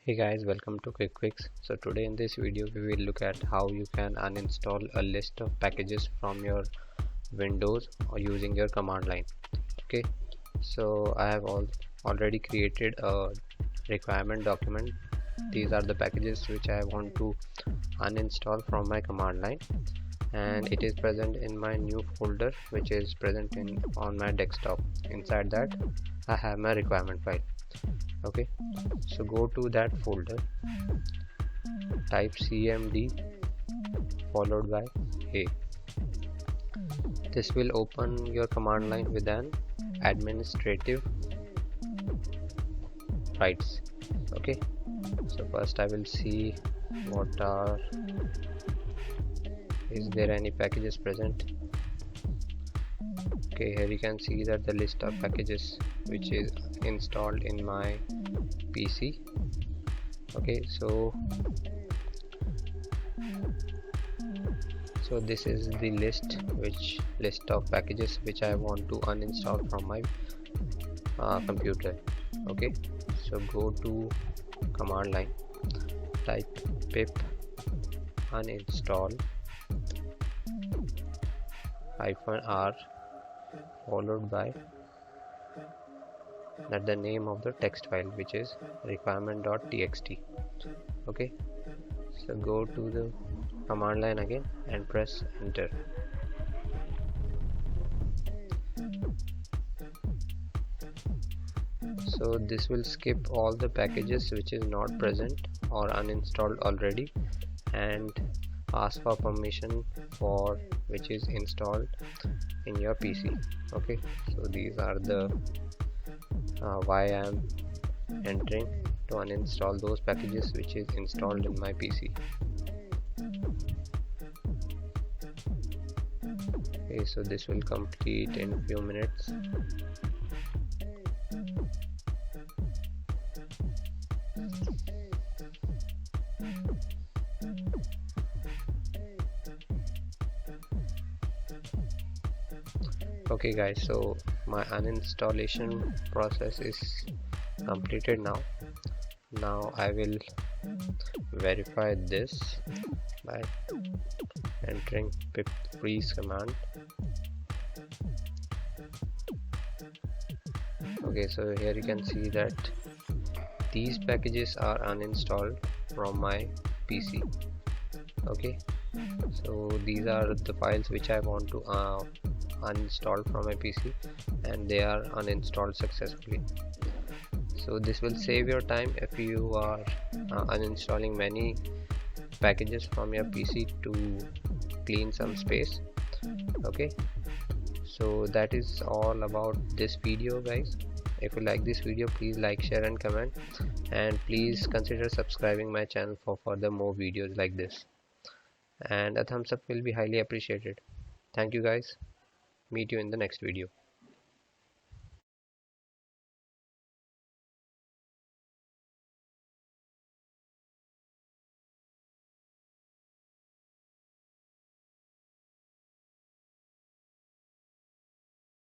Hey guys, welcome to Quick Fix. So today in this video we will look at how you can uninstall a list of packages from your Windows or using your command line. Okay, so I have already created a requirement document. These are the packages which I want to uninstall from my command line, and it is present in my new folder which is present in on my desktop. Inside that I have my requirement file. Okay, so go to that folder, type cmd followed by a. This will open your command line with an administrative rights. Okay, so first I will see what are is there any packages present. Okay, here you can see that the list of packages which is installed in my PC. Okay, so this is the list of packages which I want to uninstall from my computer. Okay, so go to command line, type pip uninstall -r followed by that the name of the text file which is requirement.txt. okay, so go to the command line again and press enter. So this will skip all the packages which is not present or uninstalled already and ask for permission for which is installed in your PC. Okay, so these are the why I am entering to uninstall those packages which is installed in my PC. Okay, so this will complete in few minutes. Okay guys, so my uninstallation process is completed now I will verify this by entering pip freeze command. Okay, so here you can see that these packages are uninstalled from my PC. Okay, so these are the files which I want to uninstall from my PC, and they are uninstalled successfully. So this will save your time if you are uninstalling many packages from your PC to clean some space. Okay, so that is all about this video guys. If you like this video, please like, share and comment, and please consider subscribing my channel for further more videos like this, and a thumbs up will be highly appreciated. Thank you guys, meet you in the next video.